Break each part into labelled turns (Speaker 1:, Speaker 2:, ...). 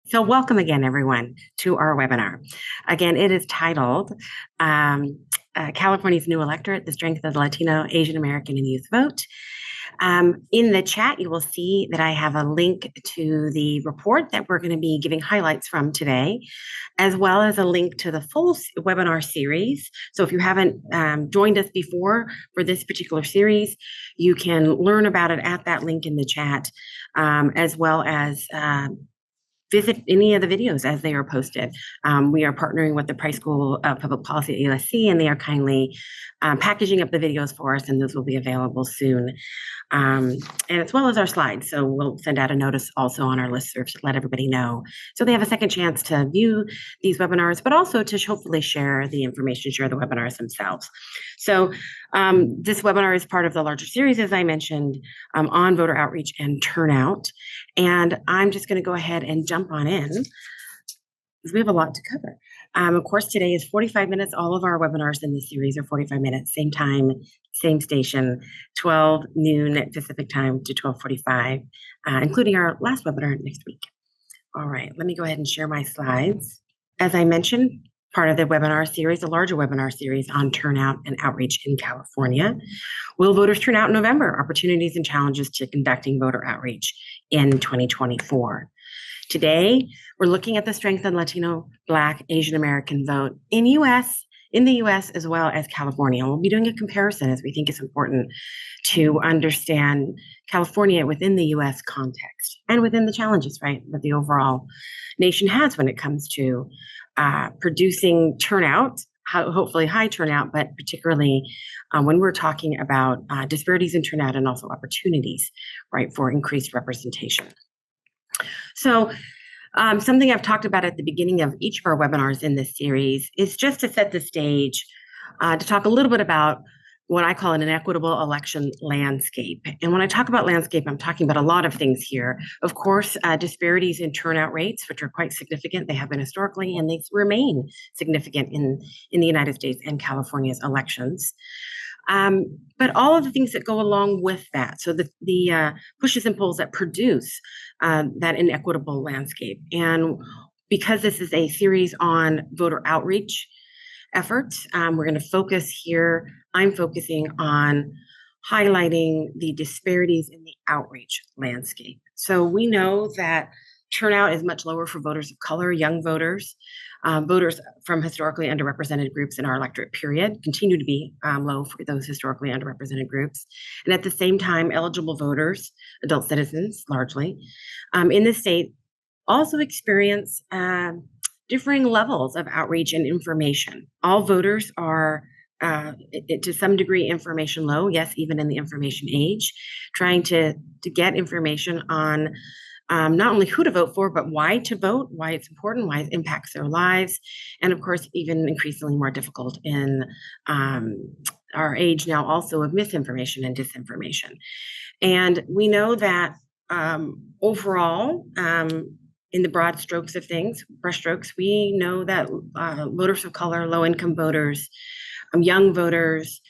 Speaker 1: So welcome again, everyone, to our webinar. Again, it is titled California's New Electorate, the Strength of the Latino, Asian American, and Youth Vote. In the chat, you will see that I have a link to the report that we're going to be giving highlights from today, as well as a link to the full webinar series. So if you haven't joined us before for this particular series, you can learn about it at that link in the chat, as well as visit any of the videos as they are posted. We are partnering with the Price School of Public Policy at USC, and they are kindly packaging up the videos for us, and those will be available soon. And as well as our slides. So we'll send out a notice also on our listserv to let everybody know. So they have a second chance to view these webinars, but also to hopefully share the information, share the webinars themselves. So this webinar is part of the larger series, as I mentioned, on voter outreach and turnout. And I'm just going to go ahead and jump on in because we have a lot to cover. Of course, today is 45 minutes. All of our webinars in this series are 45 minutes, same time, same station, 12 noon Pacific time to 12:45, including our last webinar next week. All right, let me go ahead and share my slides. As I mentioned, part of the webinar series, a larger webinar series on turnout and outreach in California. Will voters turn out in November? Opportunities and challenges to conducting voter outreach in 2024. Today, we're looking at the strength of Latino, Black, Asian American vote in the U.S. as well as California. We'll be doing a comparison as we think it's important to understand California within the U.S. context and within the challenges, right, that the overall nation has when it comes to producing turnout, hopefully high turnout, but particularly when we're talking about disparities in turnout and also opportunities, right, for increased representation. So something I've talked about at the beginning of each of our webinars in this series is just to set the stage to talk a little bit about what I call an equitable election landscape. And when I talk about landscape, I'm talking about a lot of things here. Of course, disparities in turnout rates, which are quite significant. They have been historically, and they remain significant in the United States and California's elections. But all of the things that go along with that, so the pushes and pulls that produce that inequitable landscape. And because this is a series on voter outreach efforts, we're going to focus here. I'm focusing on highlighting the disparities in the outreach landscape. So we know that turnout is much lower for voters of color, young voters, voters from historically underrepresented groups in our electorate period continue to be low for those historically underrepresented groups. And at the same time, eligible voters, adult citizens largely, in the state also experience differing levels of outreach and information. All voters are to some degree information low, yes, even in the information age, trying to get information on not only who to vote for, but why to vote, why it's important, why it impacts their lives, and of course, even increasingly more difficult in our age now also of misinformation and disinformation. And we know that overall, in the broad strokes of things, brushstrokes, we know that voters of color, low-income voters, young voters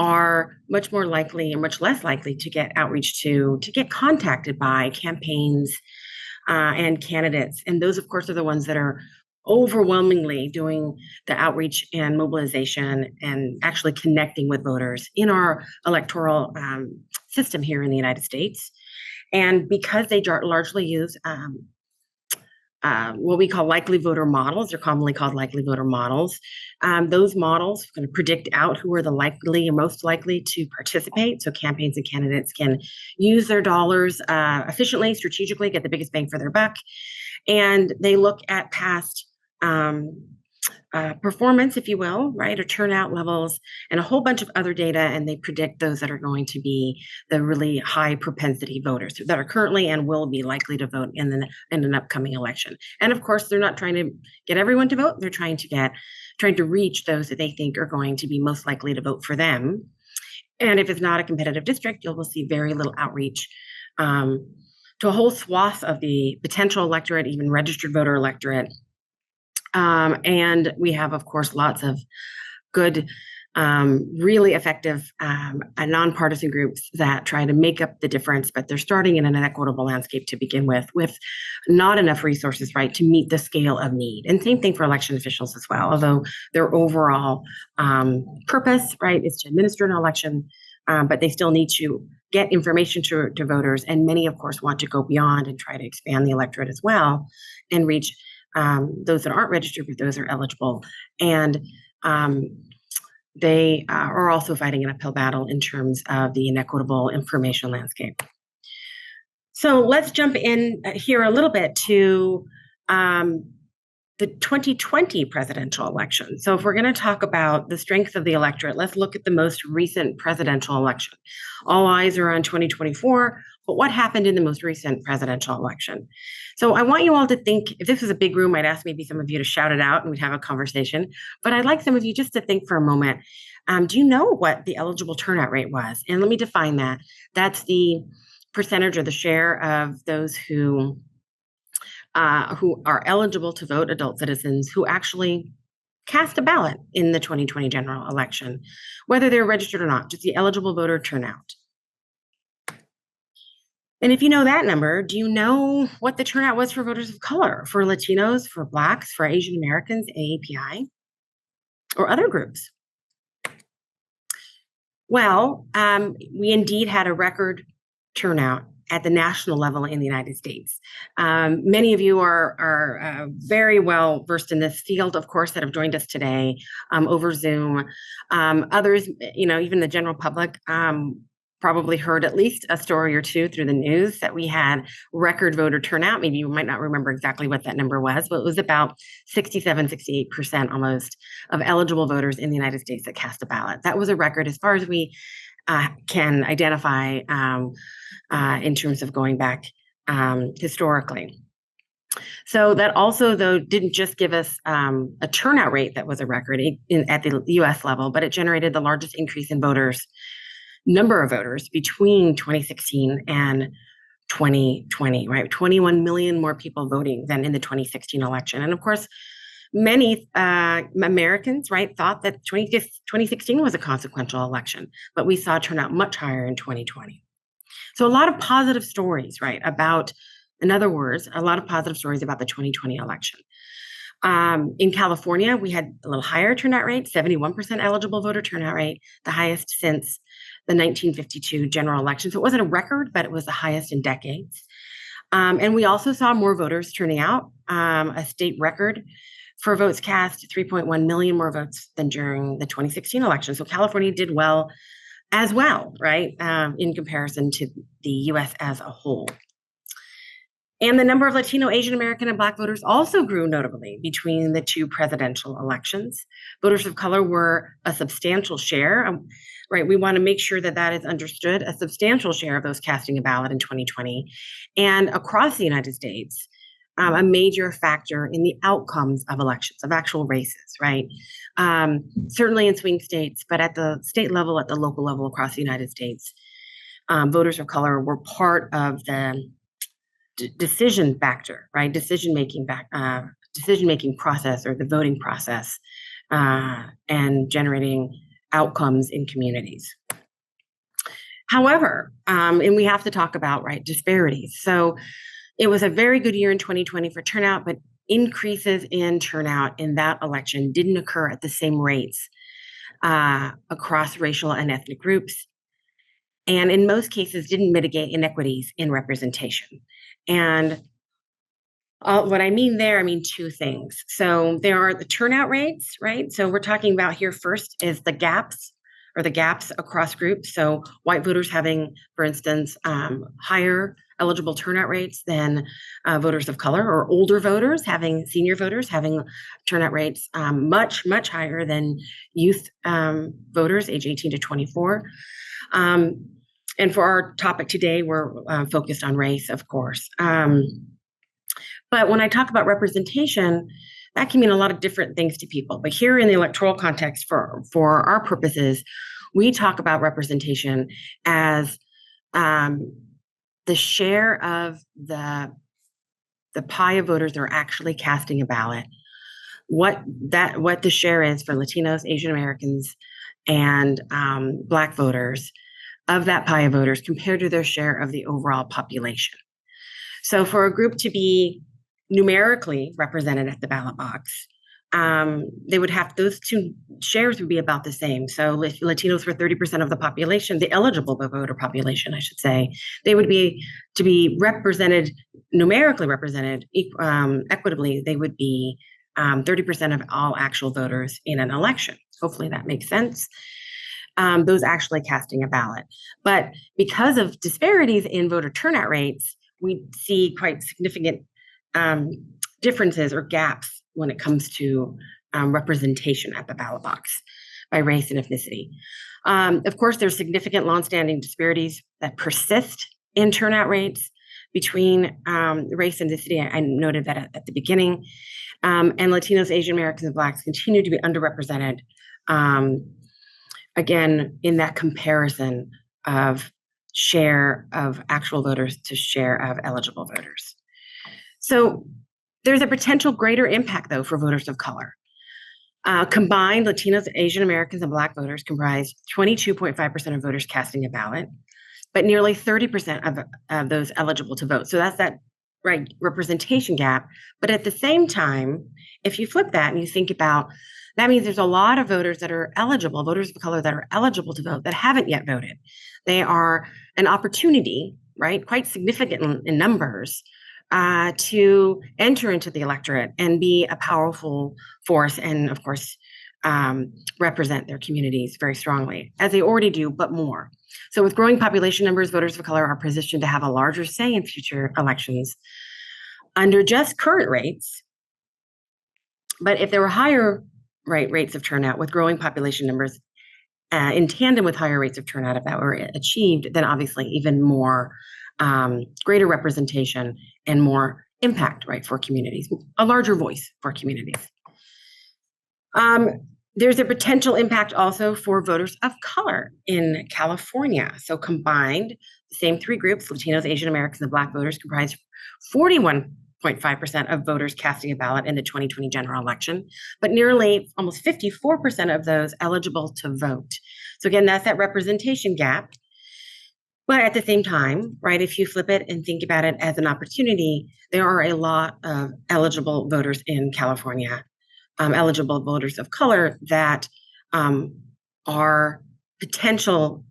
Speaker 1: are much more likely and much less likely to get outreach to get contacted by campaigns and candidates. And those, of course, are the ones that are overwhelmingly doing the outreach and mobilization and actually connecting with voters in our electoral system here in the United States. And because they largely use what we call likely voter models, they're commonly called likely voter models. Those models are going to predict out who are the likely or most likely to participate. So campaigns and candidates can use their dollars efficiently, strategically, get the biggest bang for their buck. And they look at past performance, if you will, right, or turnout levels, and a whole bunch of other data, and they predict those that are going to be the really high propensity voters that are currently and will be likely to vote in an upcoming election. And of course, they're not trying to get everyone to vote; they're trying to reach those that they think are going to be most likely to vote for them. And if it's not a competitive district, you'll see very little outreach to a whole swath of the potential electorate, even registered voter electorate. And we have, of course, lots of good really effective nonpartisan groups that try to make up the difference, but they're starting in an inequitable landscape to begin with not enough resources, right, to meet the scale of need. And same thing for election officials as well, although their overall purpose, right, is to administer an election, but they still need to get information to voters. And many, of course, want to go beyond and try to expand the electorate as well and reach those that aren't registered, but those are eligible. And they are also fighting an uphill battle in terms of the inequitable information landscape. So let's jump in here a little bit to the 2020 presidential election. So if we're going to talk about the strength of the electorate, let's look at the most recent presidential election. All eyes are on 2024, but what happened in the most recent presidential election? So I want you all to think, if this was a big room, I'd ask maybe some of you to shout it out and we'd have a conversation, but I'd like some of you just to think for a moment. Do you know what the eligible turnout rate was? And let me define that. That's the percentage or the share of those who are eligible to vote, adult citizens who actually cast a ballot in the 2020 general election, whether they're registered or not, just the eligible voter turnout. And if you know that number, do you know what the turnout was for voters of color, for Latinos, for Blacks, for Asian Americans, AAPI, or other groups? Well, we indeed had a record turnout at the national level in the United States. Many of you are very well versed in this field, of course, that have joined us today over Zoom. Others, even the general public probably heard at least a story or two through the news that we had record voter turnout. Maybe you might not remember exactly what that number was, but it was about 67, 68% almost of eligible voters in the United States that cast a ballot. That was a record as far as we can identify in terms of going back historically. So that also, though, didn't just give us a turnout rate that was a record at the U.S. level, but it generated the largest increase in number of voters between 2016 and 2020, right? 21 million more people voting than in the 2016 election. And of course, many Americans, right, thought that 2016 was a consequential election, but we saw turnout much higher in 2020. So a lot of positive stories, right, in other words, a lot of positive stories about the 2020 election. In California, we had a little higher turnout rate, 71% eligible voter turnout rate, the highest since the 1952 general election. So it wasn't a record, but it was the highest in decades. And we also saw more voters turning out, a state record for votes cast, 3.1 million more votes than during the 2016 election. So California did well as well, right, in comparison to the US as a whole. And the number of Latino, Asian American, and Black voters also grew notably between the two presidential elections. Voters of color were a substantial share, right? We want to make sure that that is understood, a substantial share of those casting a ballot in 2020. And across the United States, a major factor in the outcomes of elections, of actual races, right? Certainly in swing states, but at the state level, at the local level across the United States, voters of color were part of the decision factor, right? Decision-making process or the voting process and generating outcomes in communities. However, and we have to talk about, right, disparities. So it was a very good year in 2020 for turnout, but increases in turnout in that election didn't occur at the same rates across racial and ethnic groups, and in most cases didn't mitigate inequities in representation. And what I mean there, I mean two things. So there are the turnout rates, right? So we're talking about here first is the gaps across groups. So white voters having, for instance, higher eligible turnout rates than voters of color, or older voters senior voters having turnout rates much, much higher than youth voters age 18 to 24. And for our topic today, we're focused on race, of course. But when I talk about representation, that can mean a lot of different things to people. But here in the electoral context, for our purposes, we talk about representation as the share of the pie of voters that are actually casting a ballot, what the share is for Latinos, Asian Americans, and Black voters of that pie of voters compared to their share of the overall population. So for a group to be numerically represented at the ballot box, they would have, those two shares would be about the same. So Latinos were 30% of the population, the eligible voter population, I should say. They would be, to be represented, numerically represented equitably, they would be 30% of all actual voters in an election. Hopefully that makes sense. Those actually casting a ballot. But because of disparities in voter turnout rates, we see quite significant differences or gaps when it comes to representation at the ballot box by race and ethnicity. Of course, there's significant longstanding disparities that persist in turnout rates between race and ethnicity. I noted that at the beginning. And Latinos, Asian Americans, and Blacks continue to be underrepresented, again, in that comparison of share of actual voters to share of eligible voters. So there's a potential greater impact, though, for voters of color. Combined, Latinos, Asian Americans, and Black voters comprise 22.5% of voters casting a ballot, but nearly 30% of those eligible to vote. So that's that right representation gap. But at the same time, if you flip that and you think about, that means there's a lot of voters that are eligible, voters of color that are eligible to vote that haven't yet voted. They are an opportunity, right, quite significant in numbers, to enter into the electorate and be a powerful force and, of course, represent their communities very strongly, as they already do, but more. So with growing population numbers, voters of color are positioned to have a larger say in future elections under just current rates. But if there were higher rates of turnout with growing population numbers, in tandem with higher rates of turnout, if that were achieved, then obviously even more greater representation and more impact, right, for communities, a larger voice for communities. There's a potential impact also for voters of color in California. So combined, the same three groups, Latinos, Asian Americans, and Black voters, comprise 41.5% of voters casting a ballot in the 2020 general election, but nearly almost 54% of those eligible to vote. So again, that's that representation gap. But at the same time, right, if you flip it and think about it as an opportunity, there are a lot of eligible voters in California, eligible voters of color that are potential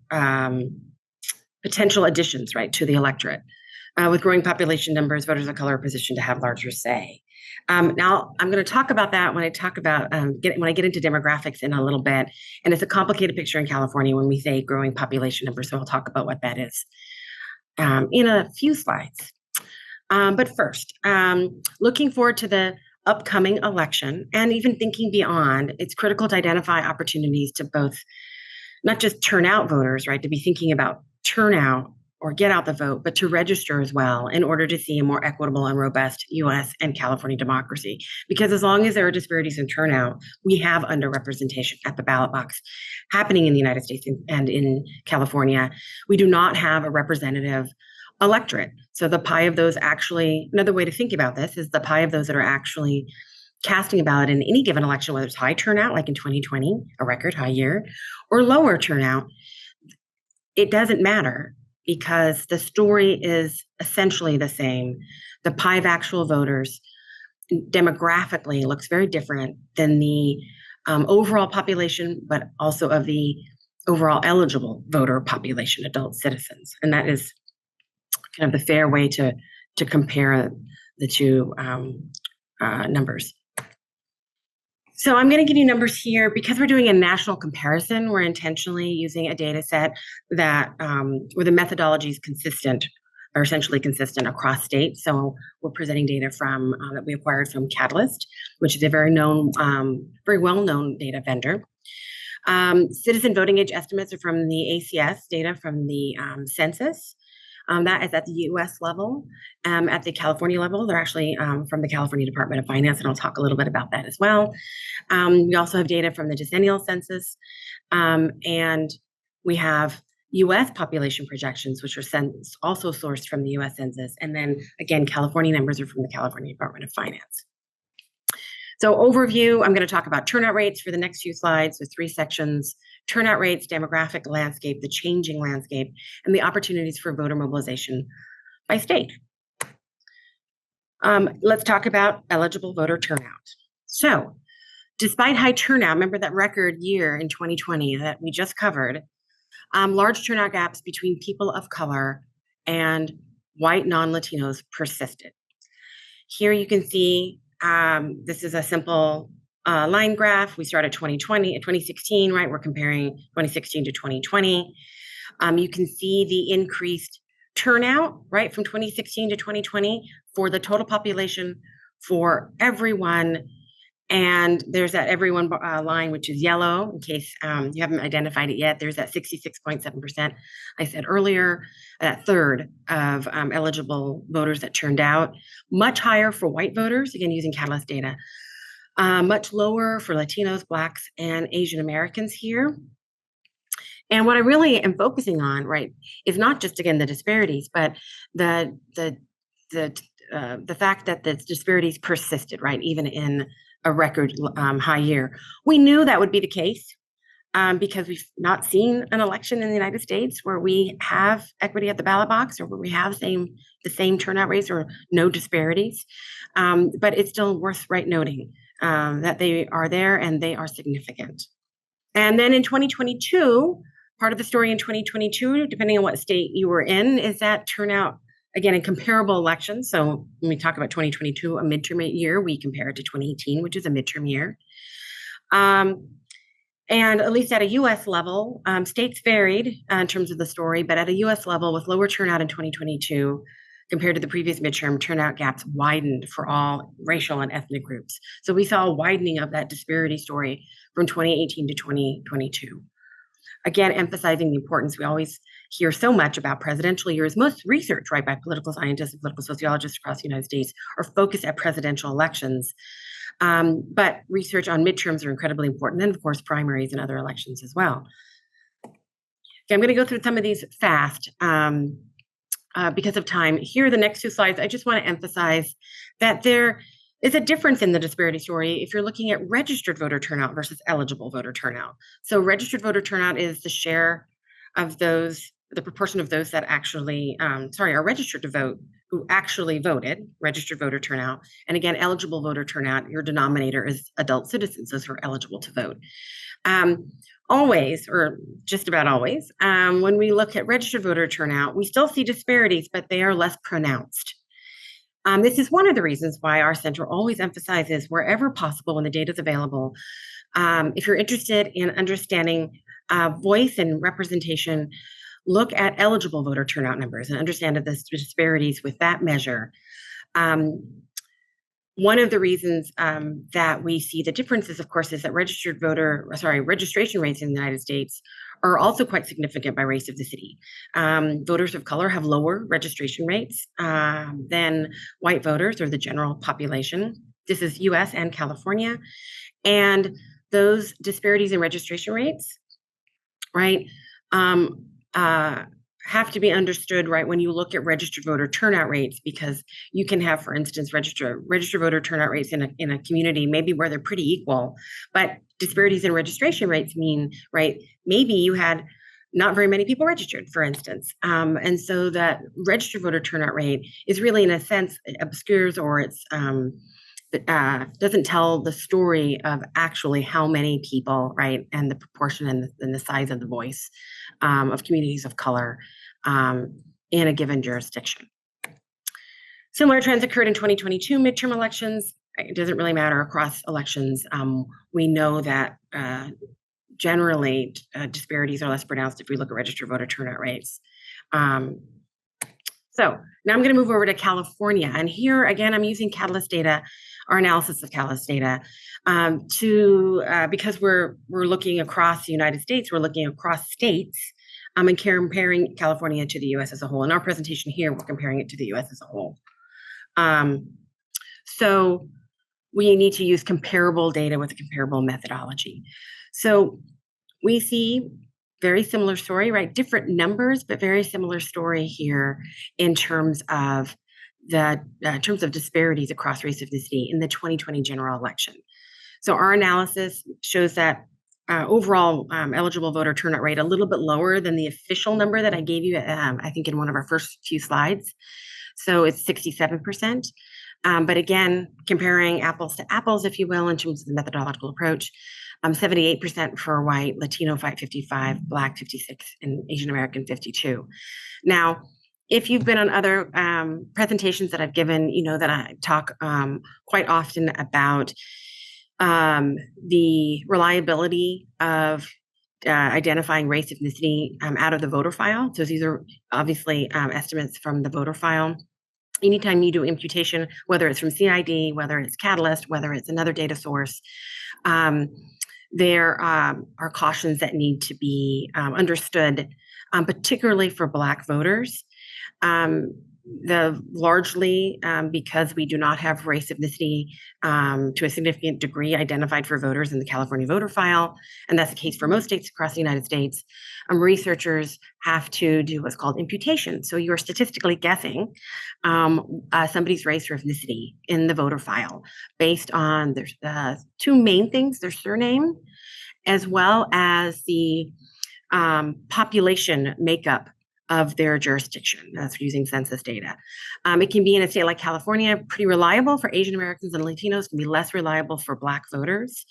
Speaker 1: additions, right, to the electorate. With growing population numbers, voters of color are positioned to have larger say. Now, I'm going to talk about that when I talk about when I get into demographics in a little bit, and it's a complicated picture in California when we say growing population numbers. So I'll talk about what that is in a few slides. But first, looking forward to the upcoming election and even thinking beyond, it's critical to identify opportunities to both not just turn out voters, right, to be thinking about turnout or get out the vote, but to register as well in order to see a more equitable and robust U.S. and California democracy. Because as long as there are disparities in turnout, we have underrepresentation at the ballot box happening in the United States and in California. We do not have a representative electorate. So the pie of those actually, another way to think about this is the pie of those that are actually casting a ballot in any given election, whether it's high turnout, like in 2020, a record high year, or lower turnout, it doesn't matter, because the story is essentially the same. The pie of actual voters demographically looks very different than the overall population, but also of the overall eligible voter population, adult citizens. And that is kind of the fair way to compare the two numbers. So I'm going to give you numbers here because we're doing a national comparison. We're intentionally using a data set that where the methodology is consistent or essentially consistent across states. So we're presenting data from that we acquired from Catalyst, which is a very well-known data vendor. Citizen voting age estimates are from the ACS data from the census. That is at the U.S. level. At the California level, they're actually from the California Department of Finance, and I'll talk a little bit about that as well. We also have data from the decennial census, and we have U.S. population projections, which are also sourced from the U.S. Census. And then, again, California numbers are from the California Department of Finance. So overview, I'm going to talk about turnout rates for the next few slides with 3 sections. turnout rates, demographic landscape, the changing landscape, and the opportunities for voter mobilization by state. Let's talk about eligible voter turnout. So, despite high turnout, remember that record year in 2020 that we just covered, large turnout gaps between people of color and white non-Latinos persisted. Here you can see this is a simple line graph. We start at 2016, right? We're comparing 2016 to 2020. You can see the increased turnout, right, from 2016 to 2020 for the total population for everyone. And there's that everyone line, which is yellow, in case you haven't identified it yet. There's that 66.7% I said earlier, that third of eligible voters that turned out. Much higher for white voters, again, using Catalyst data. Much lower for Latinos, Blacks, and Asian Americans here. And what I really am focusing on, right, is not just, again, the disparities, but the fact that the disparities persisted, right, even in a record high year. We knew that would be the case because we've not seen an election in the United States where we have equity at the ballot box or where we have the same turnout rates or no disparities. But it's still worth noting that they are there and they are significant. And then in 2022, part of the story in 2022, depending on what state you were in, is that turnout, again, in comparable elections. So when we talk about 2022, a midterm year, we compare it to 2018, which is a midterm year. And at least at a US level, states varied in terms of the story, but at a US level, with lower turnout in 2022 compared to the previous midterm, turnout gaps widened for all racial and ethnic groups. So we saw a widening of that disparity story from 2018 to 2022. Again, emphasizing the importance. We always hear so much about presidential years. Most research, right, by political scientists and political sociologists across the United States are focused at presidential elections. But research on midterms are incredibly important, and of course, primaries and other elections as well. Okay, I'm going to go through some of these fast because of time. Here are the next two slides. I just want to emphasize that there is a difference in the disparity story if you're looking at registered voter turnout versus eligible voter turnout. So registered voter turnout is the share of those, the proportion of those that actually, are registered to vote, who actually voted, registered voter turnout. And again, eligible voter turnout, your denominator is adult citizens, those who are eligible to vote. Always, or just about always, when we look at registered voter turnout, we still see disparities, but they are less pronounced. This is one of the reasons why our center always emphasizes, wherever possible when the data is available, if you're interested in understanding voice and representation, look at eligible voter turnout numbers and understand the disparities with that measure. One of the reasons that we see the differences, of course, is that registration rates in the United States are also quite significant by race of the city. Voters of color have lower registration rates than white voters or the general population. This is US and California. And those disparities in registration rates, right, have to be understood, right, when you look at registered voter turnout rates, because you can have, for instance, registered voter turnout rates in a community maybe where they're pretty equal, but disparities in registration rates mean, right, maybe you had not very many people registered, for instance. And so that registered voter turnout rate is really, in a sense, obscures or it's doesn't tell the story of actually how many people, right, and the proportion and the size of the voice of communities of color in a given jurisdiction. Similar trends occurred in 2022 midterm elections. It doesn't really matter across elections. We know that generally disparities are less pronounced if we look at registered voter turnout rates. So now I'm going to move over to California. And here, again, I'm using Catalyst data, our analysis of Catalyst data, because we're looking across the United States, we're looking across states and comparing California to the US as a whole. In our presentation here, we're comparing it to the US as a whole. So we need to use comparable data with a comparable methodology. So we see very similar story, right? Different numbers, but very similar story here in terms of disparities across race ethnicity in the 2020 general election. So our analysis shows that overall eligible voter turnout rate a little bit lower than the official number that I gave you, I think, in one of our first few slides. So it's 67%. But again, comparing apples to apples, if you will, in terms of the methodological approach, 78% for white, Latino 55, Black 56, and Asian American 52. Now, if you've been on other presentations that I've given, you know that I talk quite often about the reliability of identifying race, ethnicity out of the voter file. So these are obviously estimates from the voter file. Anytime you do imputation, whether it's from CID, whether it's Catalyst, whether it's another data source, there are cautions that need to be understood, particularly for Black voters. Largely because we do not have race ethnicity to a significant degree identified for voters in the California voter file, and that's the case for most states across the United States, researchers have to do what's called imputation. So you're statistically guessing somebody's race or ethnicity in the voter file based on there's two main things: their surname, as well as the population makeup of their jurisdiction. That's using census data. It can be in a state like California, pretty reliable for Asian Americans and Latinos, can be less reliable for Black voters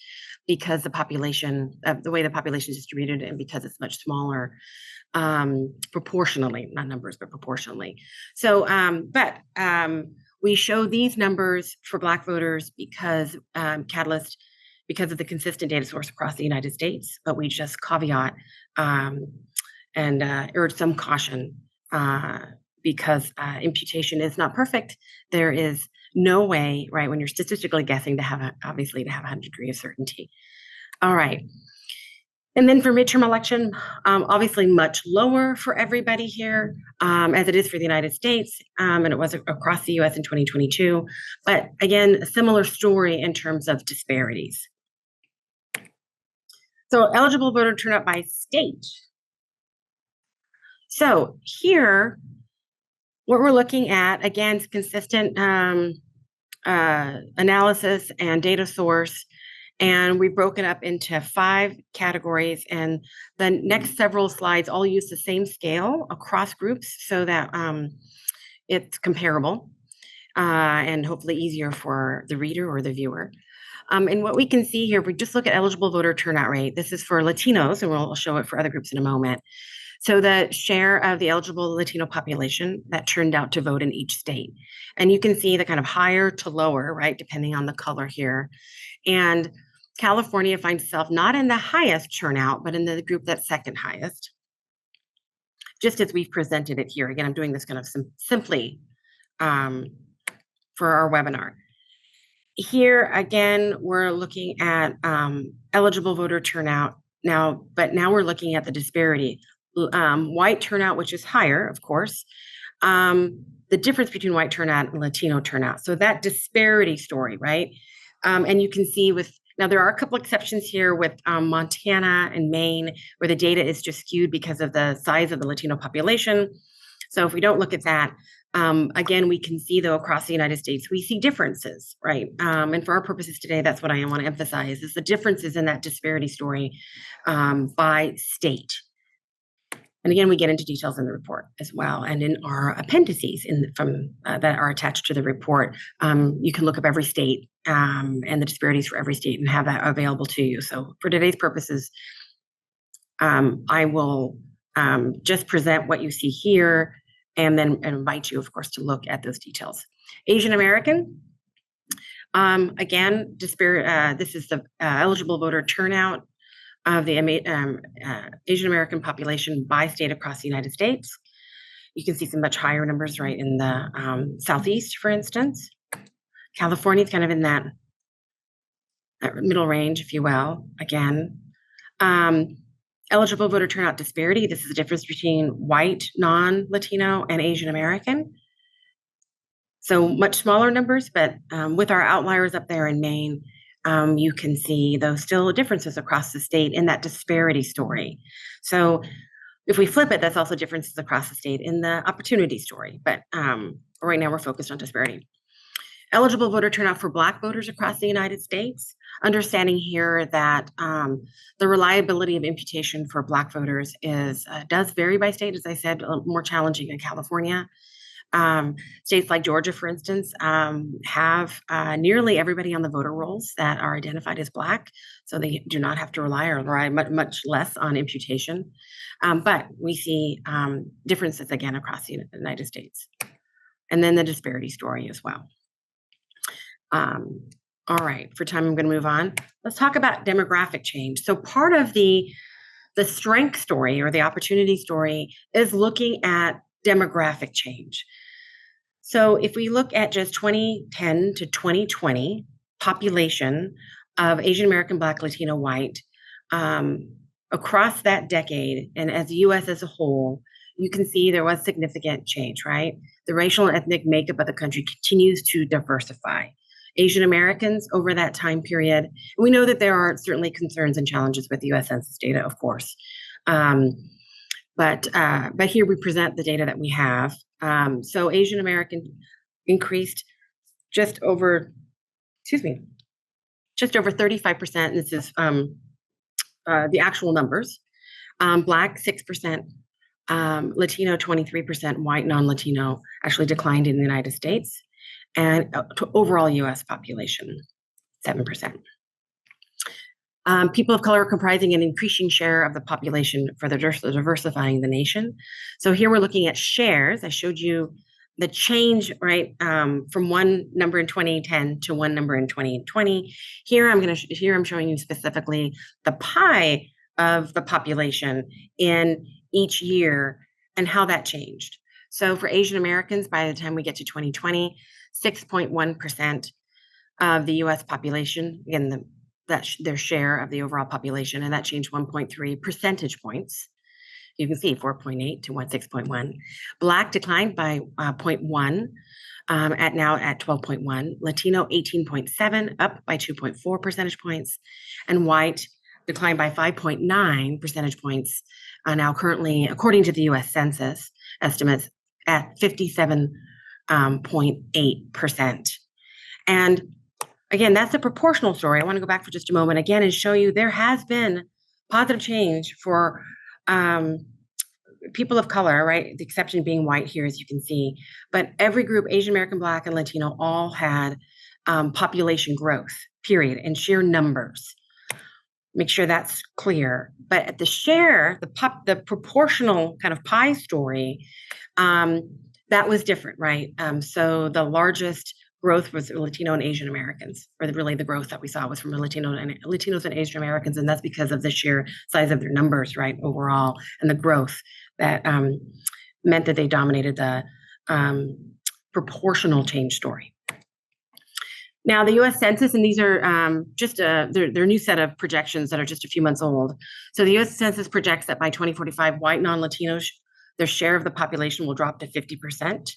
Speaker 1: because the population, the way the population is distributed, and because it's much smaller proportionally, not numbers, but proportionally. So, we show these numbers for Black voters because Catalyst, because of the consistent data source across the United States, but we just caveat and urge some caution because imputation is not perfect. There is no way, right, when you're statistically guessing to have obviously to have a 100-degree of certainty. All right. And then for midterm election, obviously much lower for everybody here, as it is for the United States, and it was across the US in 2022. But again, a similar story in terms of disparities. So eligible voter turnout by state. So here, what we're looking at, again, is consistent analysis and data source, and we've broken up into 5 categories, and the next several slides all use the same scale across groups so that it's comparable and hopefully easier for the reader or the viewer. And what we can see here, if we just look at eligible voter turnout rate, this is for Latinos, and we'll show it for other groups in a moment. So the share of the eligible Latino population that turned out to vote in each state. And you can see the kind of higher to lower, right, depending on the color here. And California finds itself not in the highest turnout, but in the group that's second highest, just as we've presented it here. Again, I'm doing this kind of simply for our webinar. Here, again, we're looking at eligible voter turnout now, but now we're looking at the disparity. White turnout, which is higher, of course, the difference between white turnout and Latino turnout. So that disparity story, right? And you can see now there are a couple exceptions here with Montana and Maine, where the data is just skewed because of the size of the Latino population. So if we don't look at that, again, we can see, though, across the United States, we see differences, right? And for our purposes today, that's what I want to emphasize, is the differences in that disparity story by state. And again, we get into details in the report as well, and in our appendices that are attached to the report. You can look up every state and the disparities for every state and have that available to you. So for today's purposes, I will just present what you see here, and then invite you, of course, to look at those details. Asian American, again, this is the eligible voter turnout of the Asian American population by state across the United States. You can see some much higher numbers right in the Southeast, for instance. California is kind of in that middle range, if you will, again. Eligible voter turnout disparity, this is the difference between white, non-Latino, and Asian American. So much smaller numbers, but with our outliers up there in Maine, you can see those still differences across the state in that disparity story. So if we flip it, that's also differences across the state in the opportunity story. But right now we're focused on disparity. Eligible voter turnout for Black voters across the United States. Understanding here that the reliability of imputation for Black voters does vary by state, as I said, more challenging in California. States like Georgia, for instance, have nearly everybody on the voter rolls that are identified as Black, so they do not have to rely much less on imputation. But we see differences again across the United States. And then the disparity story as well. All right, for time, I'm going to move on. Let's talk about demographic change. So part of the strength story or the opportunity story is looking at demographic change. So if we look at just 2010 to 2020 population of Asian American, Black, Latino, white, across that decade, and as the US as a whole, you can see there was significant change, right? The racial and ethnic makeup of the country continues to diversify. Asian Americans over that time period, we know that there are certainly concerns and challenges with the US Census data, of course. But here we present the data that we have. So Asian American increased just over 35%. This is the actual numbers. Black, 6%, Latino, 23%, white, non-Latino actually declined in the United States, and overall US population, 7%. People of color are comprising an increasing share of the population for diversifying the nation. So here we're looking at shares. I showed you the change, right, from one number in 2010 to one number in 2020. Here I'm showing you specifically the pie of the population in each year and how that changed. So for Asian Americans, by the time we get to 2020, 6.1% of the US population, again, their share of the overall population, and that changed 1.3 percentage points. You can see 4.8 to 6.1. Black declined by 0.1, now at 12.1. Latino 18.7, up by 2.4 percentage points, and white declined by 5.9 percentage points. Now currently, according to the U.S. Census estimates, at 57.8%. And again, that's a proportional story. I want to go back for just a moment again and show you there has been positive change for people of color, right? The exception being white here, as you can see. But every group, Asian American, Black, and Latino, all had population growth, period, in sheer numbers. Make sure that's clear. But at the share, the proportional kind of pie story, that was different, right? So the largest growth was Latino and Asian Americans, or really the growth that we saw was from Latinos and Asian Americans, and that's because of the sheer size of their numbers, right, overall, and the growth that meant that they dominated the proportional change story. Now, the U.S. Census, and these are just their new set of projections that are just a few months old. So the U.S. Census projects that by 2045, white non-Latinos, their share of the population will drop to 50%,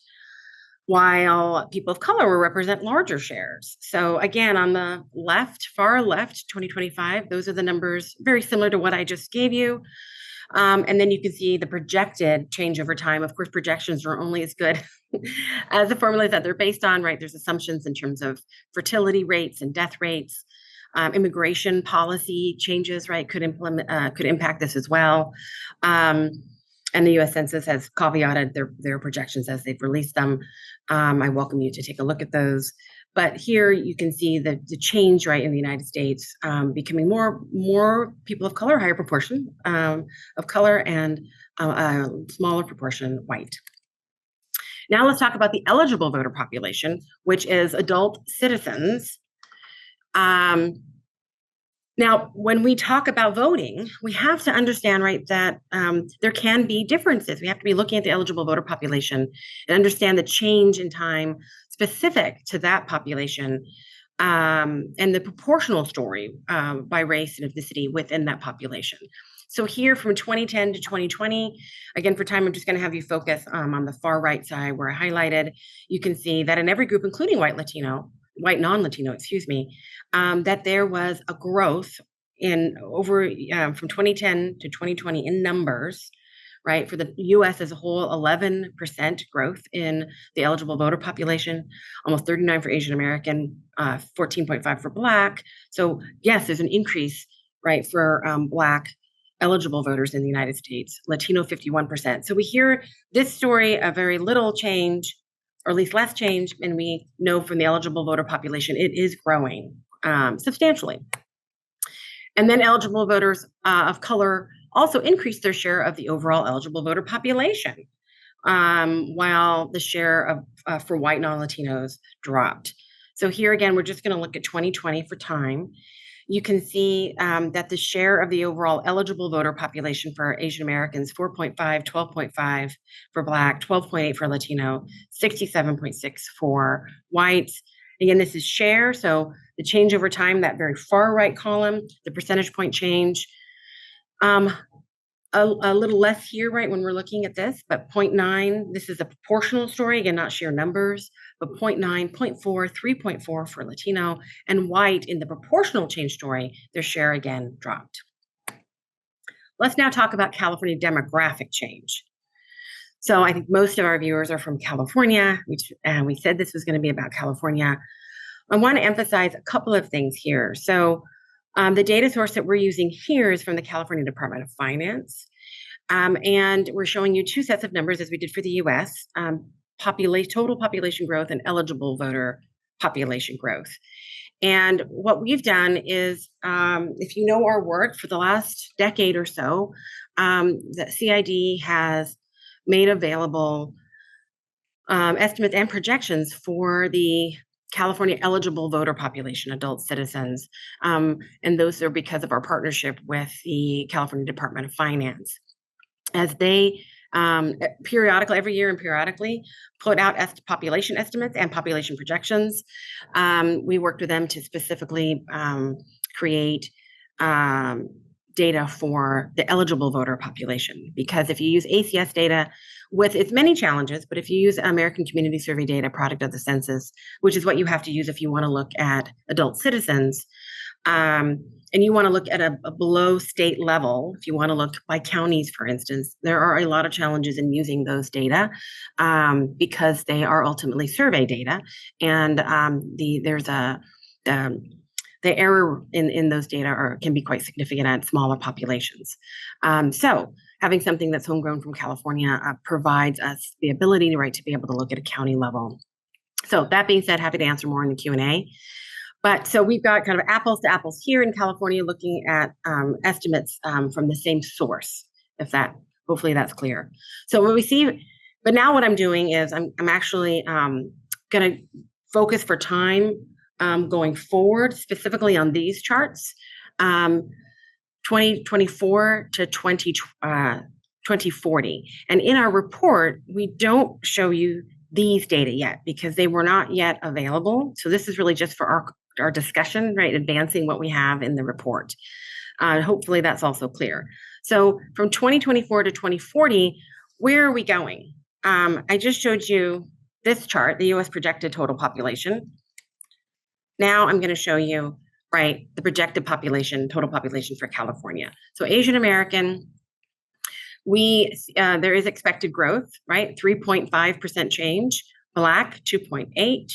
Speaker 1: while people of color will represent larger shares. So again, on the left, far left, 2025, those are the numbers very similar to what I just gave you. And then you can see the projected change over time. Of course, projections are only as good as the formulas that they're based on, right? There's assumptions in terms of fertility rates and death rates. Immigration policy changes, right, could impact this as well. And the U.S. Census has caveated their projections as they've released them. I welcome you to take a look at those. But here you can see the change, right, in the United States, becoming more people of color, higher proportion of color, and a smaller proportion white. Now let's talk about the eligible voter population, which is adult citizens. Now, when we talk about voting, we have to understand, right, that there can be differences. We have to be looking at the eligible voter population and understand the change in time specific to that population and the proportional story by race and ethnicity within that population. So here from 2010 to 2020, again, for time, I'm just going to have you focus on the far right side where I highlighted. You can see that in every group, including white non-Latino, that there was a growth in from 2010 to 2020 in numbers, right? For the US as a whole, 11% growth in the eligible voter population, almost 39 for Asian American, 14.5 for Black. So yes, there's an increase, right, for Black eligible voters in the United States, Latino 51%. So we hear this story of very little change, or at least less change, and we know from the eligible voter population, it is growing substantially. And then eligible voters of color also increased their share of the overall eligible voter population, while the share of for white non-Latinos dropped. So here again, we're just going to look at 2020 for time. You can see that the share of the overall eligible voter population for Asian Americans, 4.5, 12.5 for Black, 12.8 for Latino, 67.6 for whites. Again, this is share, so the change over time, that very far right column, the percentage point change. A little less here, right, when we're looking at this, but 0.9, this is a proportional story, again, not sheer numbers, but 0.9, 0.4, 3.4 for Latino, and white in the proportional change story, their share again dropped. Let's now talk about California demographic change. So I think most of our viewers are from California, and we said this was going to be about California. I want to emphasize a couple of things here. So the data source that we're using here is from the California Department of Finance. And we're showing you two sets of numbers as we did for the US, total population growth and eligible voter population growth. And what we've done is, if you know our work for the last decade or so, the CID has made available estimates and projections for the California eligible voter population, adult citizens. And those are because of our partnership with the California Department of Finance. As they periodically, every year and periodically, put out population estimates and population projections. We worked with them to specifically create data for the eligible voter population, because if you use ACS data with its many challenges, but if you use American Community Survey data, product of the census, which is what you have to use if you want to look at adult citizens, and you want to look at a below state level, if you want to look by counties, for instance, there are a lot of challenges in using those data because they are ultimately survey data, and the error in those data can be quite significant at smaller populations. So having something that's homegrown from California provides us the ability to be able to look at a county level. So that being said, happy to answer more in the Q&A. But so we've got kind of apples to apples here in California, looking at estimates from the same source, hopefully that's clear. So what we see, but now what I'm doing is I'm actually going to focus for time going forward, specifically on these charts, 2024 to 2040. And in our report, we don't show you these data yet because they were not yet available. So this is really just for our discussion, right? Advancing what we have in the report. Hopefully that's also clear. So from 2024 to 2040, where are we going? I just showed you this chart, the US projected total population. Now I'm going to show you, right, the projected total population for California. So Asian American, there is expected growth, right? 3.5% change, Black 2.8,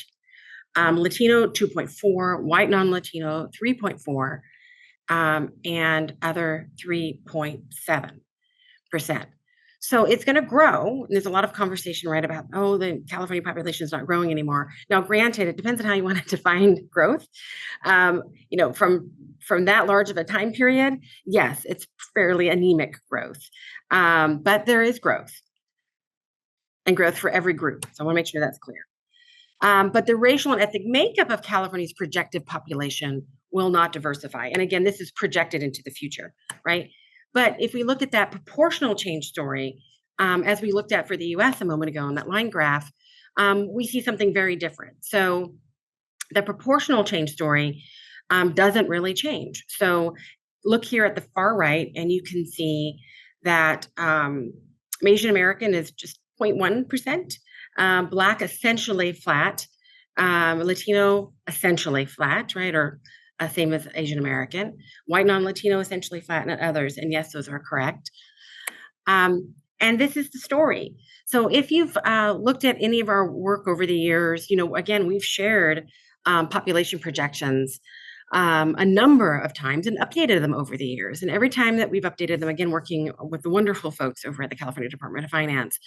Speaker 1: Latino 2.4, white non-Latino 3.4, and other 3.7%. So it's going to grow. And there's a lot of conversation, right, about, the California population is not growing anymore. Now, granted, it depends on how you want to define growth. From that large of a time period, yes, it's fairly anemic growth. But there is growth, and growth for every group. So I want to make sure that's clear. But the racial and ethnic makeup of California's projected population will not diversify. And again, this is projected into the future, right? But if we look at that proportional change story, as we looked at for the US a moment ago in that line graph, we see something very different. So the proportional change story doesn't really change. So look here at the far right, and you can see that Asian American is just 0.1%, Black essentially flat, Latino essentially flat, right? Or same as Asian American, white non-Latino essentially flat, and others. And yes, those are correct. And And this is the story. So if you've looked at any of our work over the years, again, we've shared population projections a number of times and updated them over the years. And every time that we've updated them, again, working with the wonderful folks over at the California Department of Finance,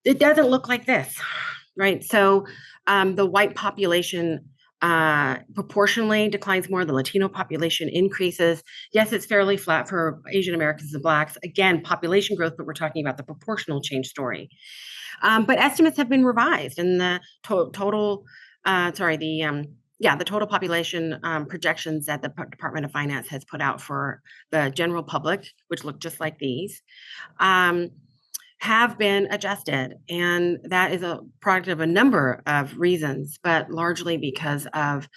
Speaker 1: it doesn't look like this, right? So the white population proportionally declines more. The Latino population increases. Yes, it's fairly flat for Asian Americans and Blacks. Again, population growth, but we're talking about the proportional change story. But estimates have been revised, and the total population projections that the Department of Finance has put out for the general public, which look just like these, have been adjusted. And that is a product of a number of reasons, but largely because of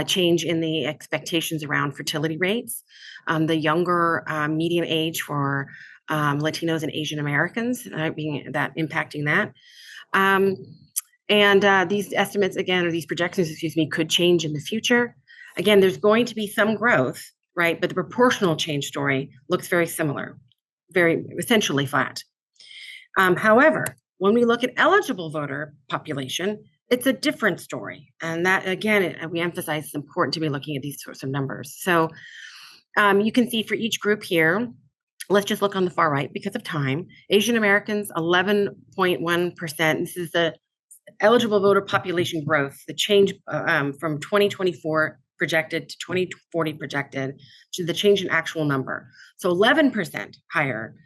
Speaker 1: change in the expectations around fertility rates, the younger median age for Latinos and Asian Americans impacting that. And these estimates, again, or these projections, could change in the future. Again, there's going to be some growth, right? But the proportional change story looks very similar, very essentially flat. However, when we look at eligible voter population, it's a different story. And that, again, we emphasize it's important to be looking at these sorts of numbers. So you can see for each group here, let's just look on the far right because of time. Asian Americans, 11.1%. This is the eligible voter population growth, the change from 2024 projected to 2040 projected to the change in actual number. So 11% higher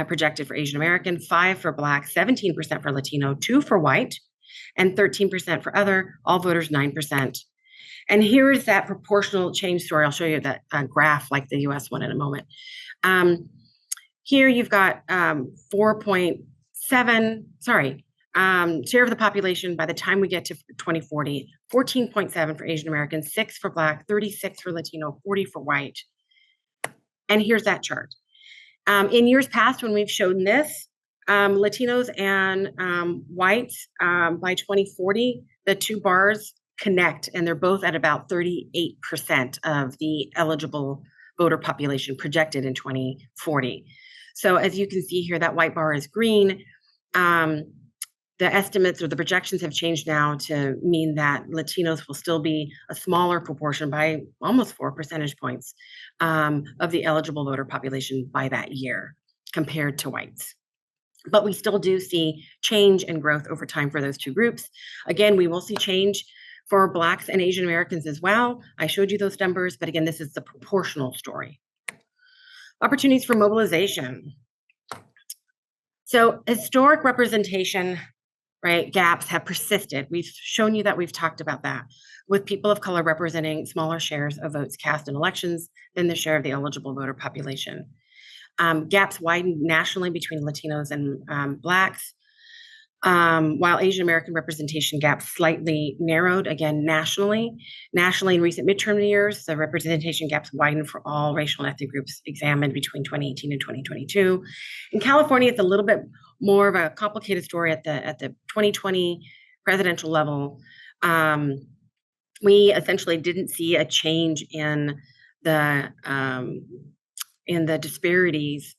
Speaker 1: projected for Asian American, 5% for Black, 17% for Latino, 2% for white, and 13% for other, all voters 9%. And here's that proportional change story. I'll show you that graph like the US one in a moment. Here you've got 4.7, share of the population by the time we get to 2040, 14.7 for Asian Americans, 6 for Black, 36 for Latino, 40 for white. And here's that chart. In years past, when we've shown this, Latinos and whites, by 2040, the two bars connect, and they're both at about 38% of the eligible voter population projected in 2040. So as you can see here, that white bar is green. The estimates or the projections have changed now to mean that Latinos will still be a smaller proportion by almost 4 percentage points of the eligible voter population by that year compared to whites. But we still do see change and growth over time for those two groups. Again, we will see change for Blacks and Asian Americans as well. I showed you those numbers, but again, this is the proportional story. Opportunities for mobilization. So historic representation, right, gaps have persisted. We've shown you that, we've talked about that, with people of color representing smaller shares of votes cast in elections than the share of the eligible voter population. Gaps widened nationally between Latinos and Blacks, while Asian American representation gaps slightly narrowed, again, nationally. Nationally, in recent midterm years, the representation gaps widened for all racial and ethnic groups examined between 2018 and 2022. In California, it's a little bit more of a complicated story at the 2020 presidential level. We essentially didn't see a change in the disparities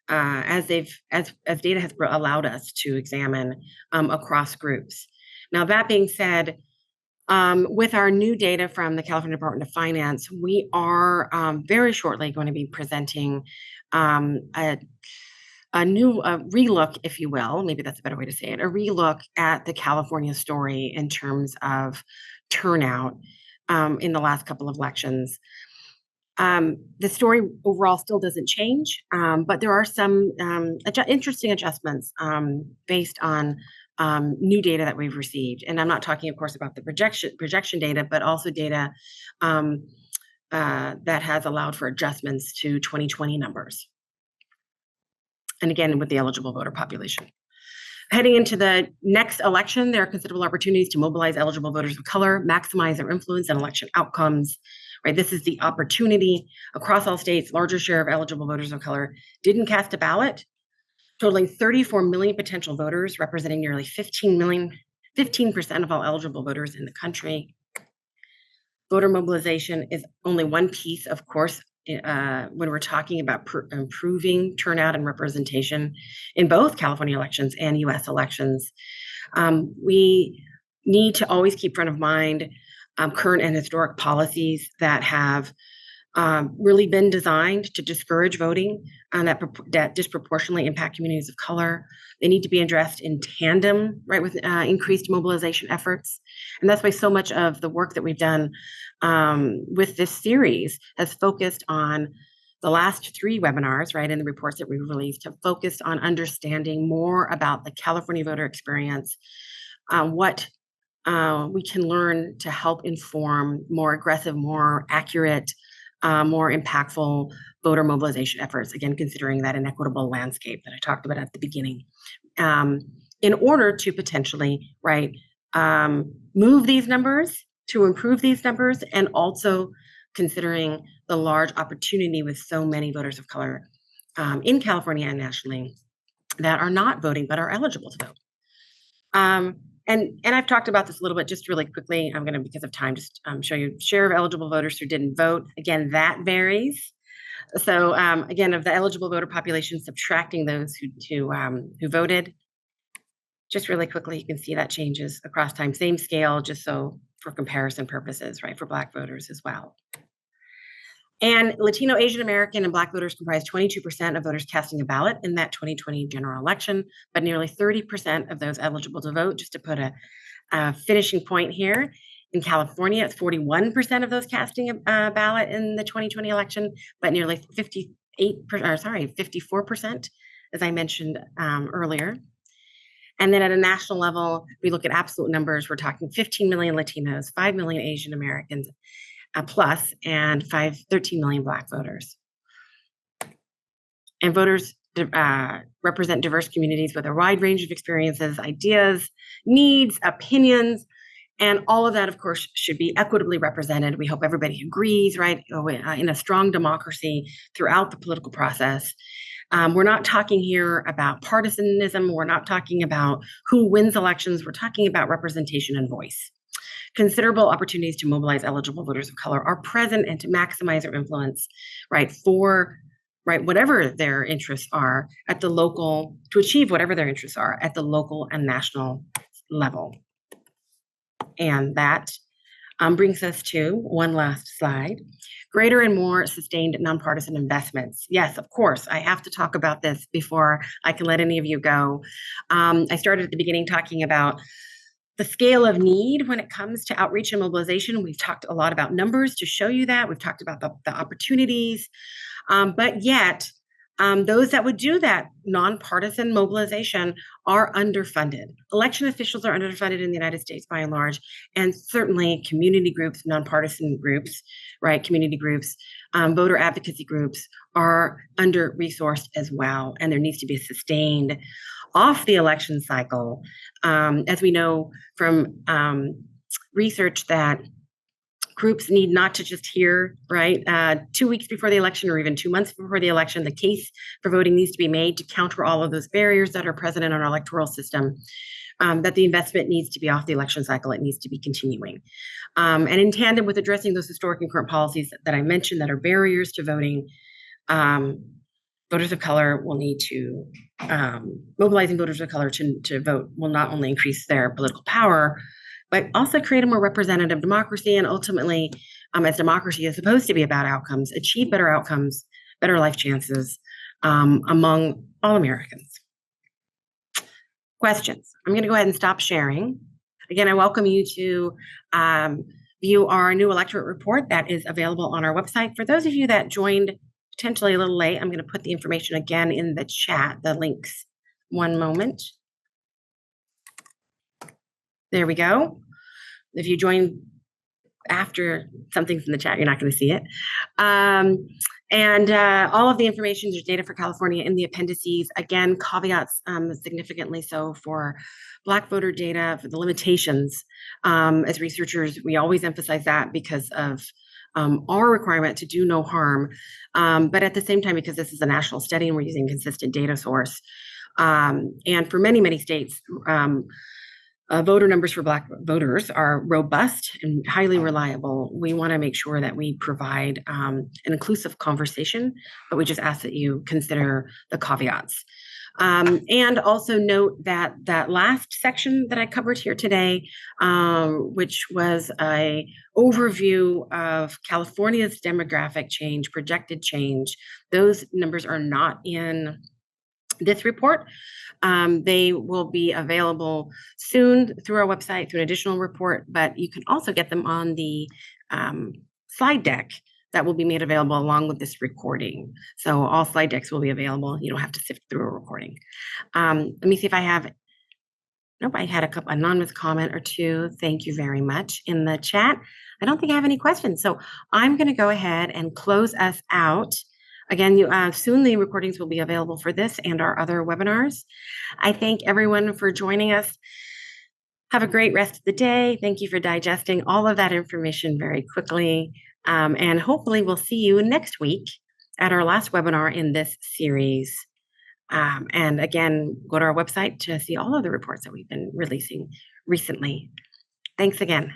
Speaker 1: as data has allowed us to examine across groups. Now, that being said, with our new data from the California Department of Finance, we are very shortly going to be presenting a new relook, if you will, maybe that's a better way to say it, a relook at the California story in terms of turnout in the last couple of elections. The story overall still doesn't change, but there are some interesting adjustments based on new data that we've received. And I'm not talking, of course, about the projection data, but also data that has allowed for adjustments to 2020 numbers. And again, with the eligible voter population. Heading into the next election, there are considerable opportunities to mobilize eligible voters of color, maximize their influence in election outcomes. Right, this is the opportunity across all states. Larger share of eligible voters of color didn't cast a ballot, totaling 34 million potential voters, representing nearly 15% of all eligible voters in the country. Voter mobilization is only one piece, of course, when we're talking about improving turnout and representation in both California elections and US elections. We need to always keep front of mind current and historic policies that have really been designed to discourage voting that disproportionately impact communities of color. They need to be addressed in tandem, right, with increased mobilization efforts. And that's why so much of the work that we've done with this series has focused on the last 3 webinars, right, and the reports that we've released have focused on understanding more about the California voter experience, what we can learn to help inform more aggressive, more accurate, more impactful voter mobilization efforts, again, considering that inequitable landscape that I talked about at the beginning, in order to potentially, right, move these numbers, to improve these numbers, and also considering the large opportunity with so many voters of color in California and nationally that are not voting but are eligible to vote. And I've talked about this a little bit, just really quickly. I'm going to, because of time, just show you share of eligible voters who didn't vote. Again, that varies. So again, of the eligible voter population, subtracting those who voted, just really quickly, you can see that changes across time. Same scale, just so for comparison purposes, right, for Black voters as well. And Latino, Asian American, and Black voters comprise 22% of voters casting a ballot in that 2020 general election, but nearly 30% of those eligible to vote. Just to put a finishing point here, in California, it's 41% of those casting a ballot in the 2020 election, but nearly 54%, as I mentioned earlier. And then at a national level, we look at absolute numbers. We're talking 15 million Latinos, 5 million Asian Americans, plus, and 13 million Black voters. And voters represent diverse communities with a wide range of experiences, ideas, needs, opinions, and all of that, of course, should be equitably represented. We hope everybody agrees, right, in a strong democracy throughout the political process. We're not talking here about partisanism. We're not talking about who wins elections. We're talking about representation and voice. Considerable opportunities to mobilize eligible voters of color are present, and to maximize their influence, right, for whatever their interests are at the local, to achieve whatever their interests are at the local and national level. And that brings us to one last slide. Greater and more sustained nonpartisan investments. Yes, of course, I have to talk about this before I can let any of you go. I started at the beginning talking about the scale of need when it comes to outreach and mobilization. We've talked a lot about numbers to show you that. We've talked about the opportunities, but yet those that would do that nonpartisan mobilization are underfunded. Election officials are underfunded in the United States by and large, and certainly community groups, nonpartisan groups, right, community groups, voter advocacy groups are under-resourced as well, and there needs to be sustained off the election cycle. As we know from research, that groups need not to just hear, right, 2 weeks before the election or even 2 months before the election, the case for voting needs to be made to counter all of those barriers that are present in our electoral system, that the investment needs to be off the election cycle. It needs to be continuing. And in tandem with addressing those historic and current policies that I mentioned that are barriers to voting, voters of color will need to, mobilizing voters of color to vote will not only increase their political power, but also create a more representative democracy, and ultimately, as democracy is supposed to be about outcomes, achieve better outcomes, better life chances among all Americans. Questions? I'm going to go ahead and stop sharing. Again, I welcome you to view our new electorate report that is available on our website. For those of you that joined potentially a little late, I'm going to put the information again in the chat, the links. One moment. There we go. If you join after something's in the chat, you're not going to see it. And all of the information, there's data for California in the appendices. Again, caveats significantly so for Black voter data, for the limitations. As researchers, we always emphasize that because of our requirement to do no harm. But at the same time, because this is a national study and we're using consistent data source, and for many, many states, voter numbers for Black voters are robust and highly reliable. We want to make sure that we provide an inclusive conversation, but we just ask that you consider the caveats. And also note that that last section that I covered here today, which was a overview of California's demographic change, projected change, those numbers are not in this report. They will be available soon through our website, through an additional report, but you can also get them on the slide deck that will be made available along with this recording. So all slide decks will be available. You don't have to sift through a recording. Let me see if I have, nope, I had a couple anonymous comment or two. Thank you very much in the chat. I don't think I have any questions. So I'm going to go ahead and close us out. Again, soon the recordings will be available for this and our other webinars. I thank everyone for joining us. Have a great rest of the day. Thank you for digesting all of that information very quickly. And hopefully we'll see you next week at our last webinar in this series. And again, go to our website to see all of the reports that we've been releasing recently. Thanks again.